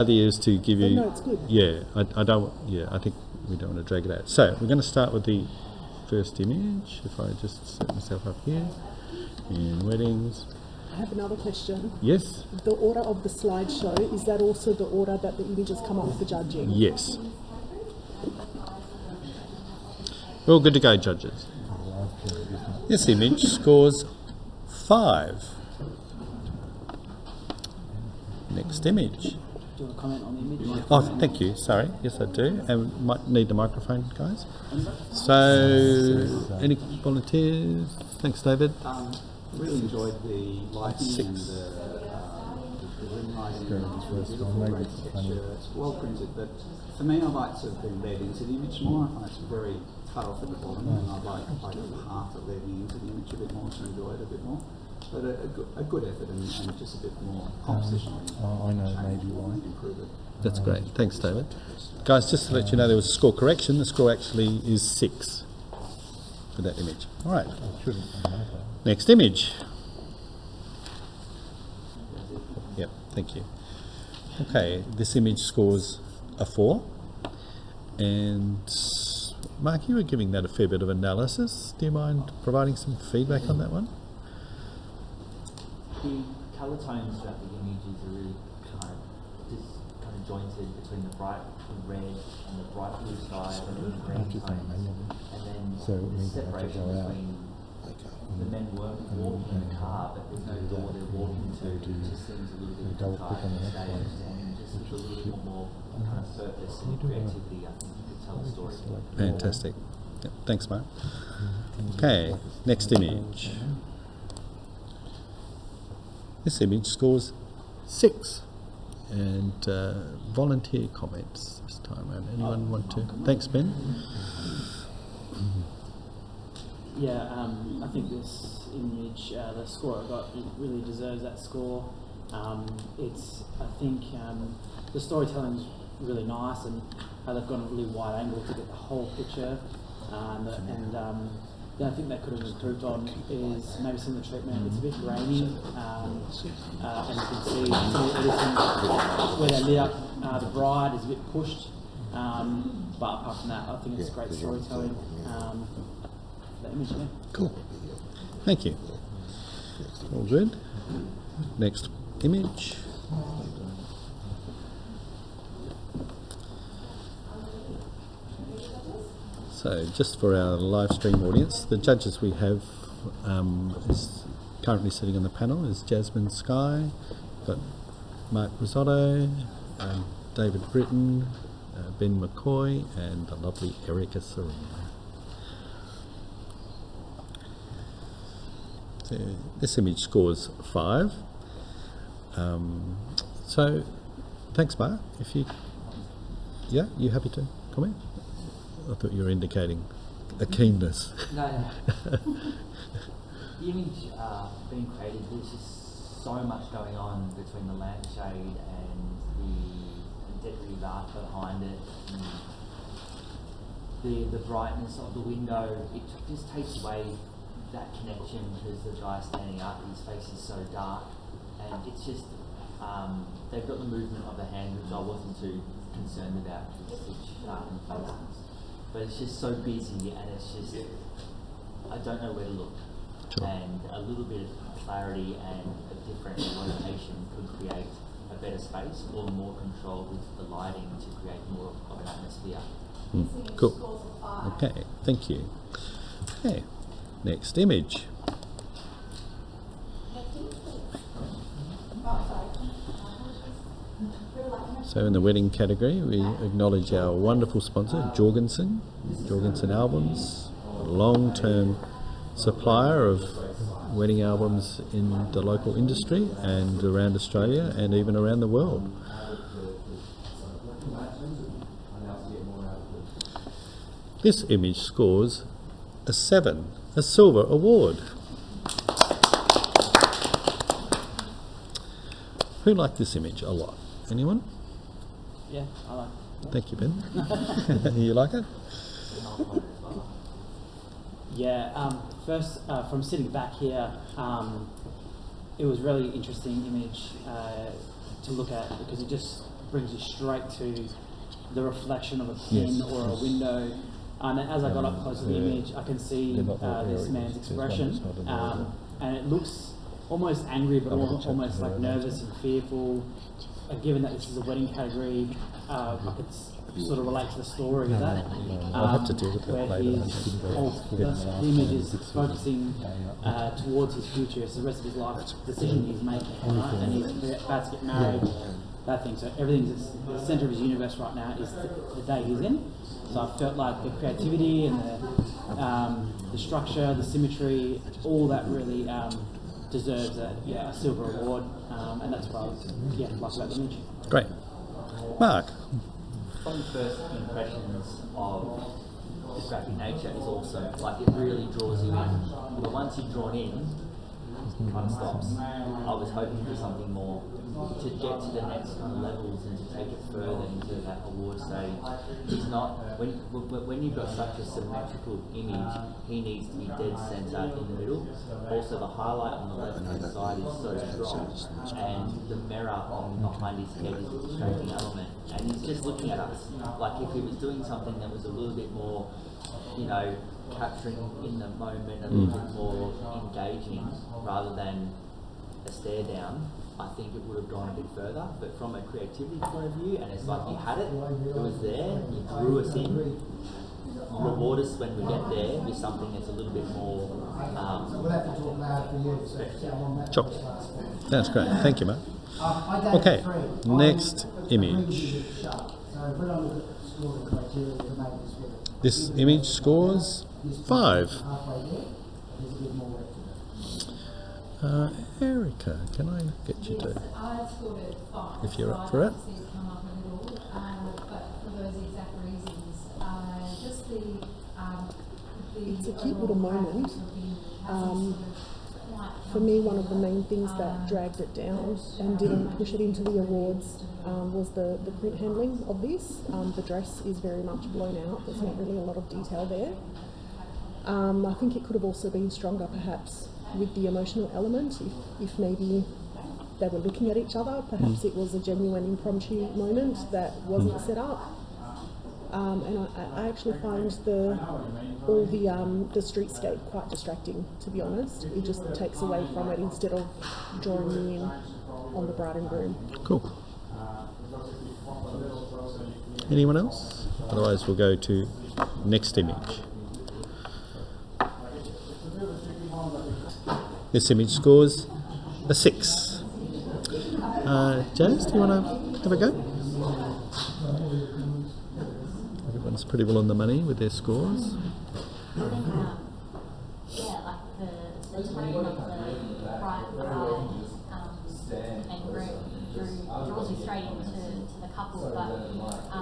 idea is to give you. No, it's good. Yeah, I don't. Yeah, I think we don't want to drag it out. So we're going to start with the first image. If I just set myself up here in weddings. I have another question. Yes. The order of the slideshow, is that also the order that the images come up for judging? Yes. We're all good to go, judges. This image scores 5. Next image. Do you want to comment on the image? Oh, thank you. Sorry. Yes, I do. And might need the microphone, guys. So, any volunteers? Thanks, David. Really enjoyed the lighting and the rim lighting. Beautiful, great texture. It's well printed, but for me, I like to have been led into the image more. I find it's very cut off at the bottom, and I'd like half it led me into the image a bit more to enjoy it a bit more. But a good effort and just a bit more compositionally. I know maybe why. Improve it. That's great. Thanks, David. Guys, just to let you know, there was a score correction. The score actually is 6 for that image. All right. Next image. Yep, thank you. Okay, this image scores a 4. And Mark, you were giving that a fair bit of analysis. Do you mind providing some feedback on that one? The colour tones throughout the images are really kind of jointed between the bright red and the bright blue sky and the green tones, and then the separation between the men weren't walking in the car, but there's no door they're walking to. It just seems a little bit tight and staged, and just a little bit more kind of purpose and creativity. I think you could tell the story. Fantastic. Yep, thanks, Mark. Okay, next image. This image scores 6. And volunteer comments this time around. Anyone want to? Thanks, Ben. Yeah, I think this image, the score I got, it really deserves that score. I think the storytelling's really nice, and how they've gone a really wide angle to get the whole picture. The only thing they could have improved on is maybe some of the treatment. It's a bit grainy, and you can see some of the editing where they lit up the bride is a bit pushed. But apart from that, I think it's great storytelling. That image, yeah. Cool. Thank you. All good. Next image. So, just for our live stream audience, the judges we have is currently sitting on the panel is Jasmine Sky, got Mark Risotto, David Britton, Ben McCoy, and the lovely Erica Serena. So this image scores 5. So, thanks, Mark. If you happy to comment? I thought you were indicating a keenness. No. The image being created, there's just so much going on between the lampshade and the decorative art behind it. And the brightness of the window, it just takes away that connection because the guy standing up, his face is so dark, and it's just they've got the movement of the hand, which I wasn't too concerned about because it's sharp and faces. But it's just so busy, and it's just, I don't know where to look. Sure. And a little bit of clarity and a different location could create a better space or more control with the lighting to create more of an atmosphere. Cool. Okay, thank you. Okay, next image. So in the wedding category, we acknowledge our wonderful sponsor, Jorgensen Albums, a long-term supplier of wedding albums in the local industry and around Australia and even around the world. This image scores a 7, a silver award. Who liked this image a lot? Anyone? Yeah, I like it. Thank you, Ben. You like it? Yeah, first, from sitting back here, it was really interesting image to look at because it just brings you straight to the reflection of a pen or a window. And as I got up close to the image, I can see this man's expression, and it looks almost angry, but almost like nervous and fearful. Given that this is a wedding category, I could sort of relate to the story of that. I'll have to deal with that where later. the image is focusing towards his future. It's the rest of his life decision he's making, right? And he's about to get married. That thing. So everything's the centre of his universe right now is the day he's in. So I felt like the creativity and the structure, the symmetry, all that really deserves a silver award, and that's what I was like about the image. Great. Mark. From the first impressions of the graphic nature is also like it really draws you in. But once you're drawn in, it kind of stops. I was hoping for something more to get to the next kind of levels and to take it further into that award stage. He's not when you've got such a symmetrical image, he needs to be dead centre in the middle. Also, the highlight on the left hand side is so strong, and the mirror on behind his head is a distracting element. And he's just looking at us like if he was doing something that was a little bit more, capturing in the moment, a little bit more engaging rather than a stare down. I think it would have gone a bit further, but from a creativity point of view, and it's like you had it was there, you drew us in, reward us when we get there with something that's a little bit more Sure. That's great. Thank you, Mark. Okay, next image. This image scores 5. Erica, can I get you to, if you're up for it? It's a cute little moment. For me, one of the main things that dragged it down and didn't push it into the awards was the print handling of this. The dress is very much blown out. There's not really a lot of detail there. I think it could have also been stronger, perhaps, with the emotional element. If maybe they were looking at each other, perhaps it was a genuine impromptu moment that wasn't set up. And I actually find the streetscape quite distracting, to be honest. It just takes away from it instead of drawing me in on the bride and groom. Cool. Anyone else? Otherwise we'll go to next image. This image scores a 6. James, do you want to have a go? Everyone's pretty well on the money with their scores. The tone of the bride and groom draws you straight into the couple, but I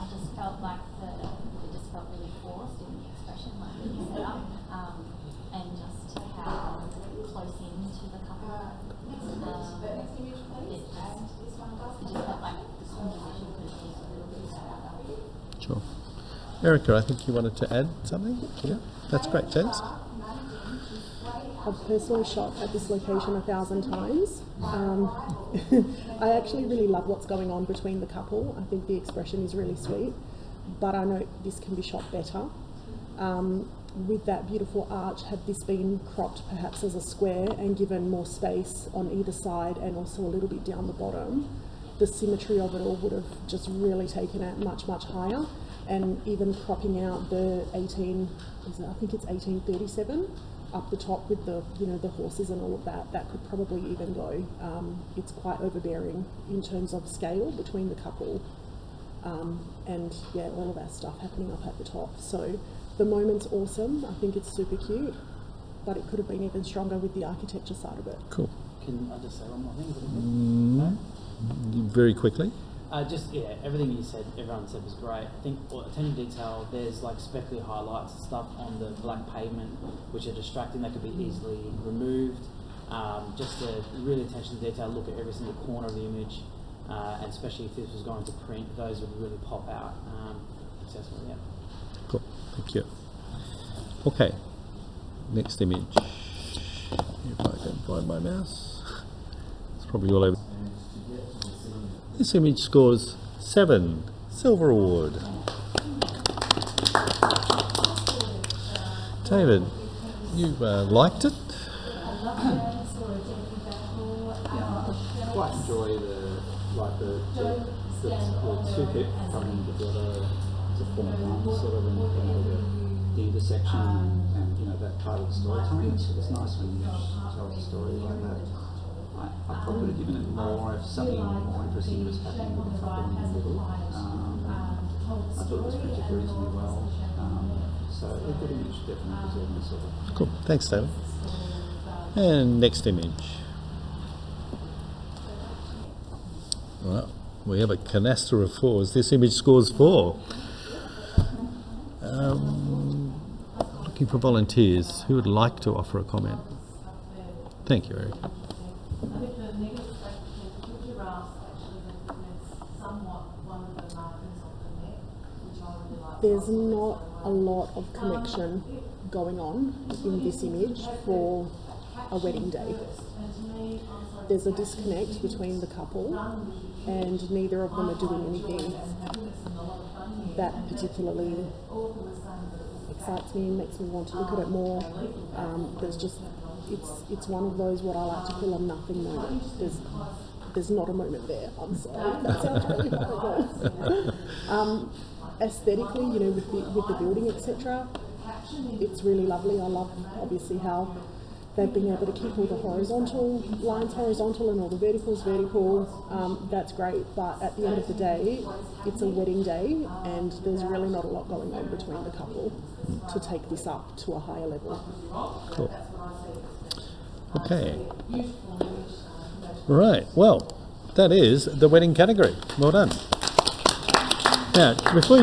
just felt like it just felt really forced in the expression, like really set up, and just how close in to the couple. It just felt like the composition could have been a little bit better. Sure. Erica, I think you wanted to add something? Yeah, that's great, James. I've personally shot at this location 1,000 times. I actually really love what's going on between the couple. I think the expression is really sweet, but I know this can be shot better. With that beautiful arch, had this been cropped perhaps as a square and given more space on either side and also a little bit down the bottom, the symmetry of it all would have just really taken it much, much higher. And even cropping out the 1837 up the top with the the horses and all of that could probably even go. It's quite overbearing in terms of scale between the couple, and all of that stuff happening up at the top. So the moment's awesome. I think it's super cute, but it could have been even stronger with the architecture side of it. Cool. Can I just say one more thing? Very quickly. Everything you said, everyone said was great. I think attention to detail, there's like speckly highlights and stuff on the black pavement which are distracting, that could be easily removed. Just to really attention to detail, look at every single corner of the image, and especially if this was going to print, those would really pop out successfully. Yeah. Cool, thank you. Okay, next image. If I can find my mouse. It's probably all over. This image scores 7, Silver Award. David, you liked it? Quite enjoy the two people coming together to form one sort of, and the intersection and that part of the storytelling. It's nice when you tell a story like that. I probably would have given it more if something more interesting was happening with the couple in the middle. I thought it was printed reasonably well. So a good image definitely deserving a silver. Cool, thanks David. And next image. Well, we have a canister of 4s. This image scores 4. Looking for volunteers. Who would like to offer a comment? Thank you, Eric. There's not a lot of connection going on in this image for a wedding day. There's a disconnect between the couple and neither of them are doing anything that particularly excites me and makes me want to look at it more. It's one of those what I like to call a nothing moment. There's not a moment there. I'm sorry, that sounds really horrible. Aesthetically, with the building, etc., it's really lovely. I love obviously how they've been able to keep all the horizontal lines horizontal and all the verticals vertical. That's great, but at the end of the day, it's a wedding day and there's really not a lot going on between the couple to take this up to a higher level. Cool. Okay. Right, well, that is the wedding category. Well done. Now, before you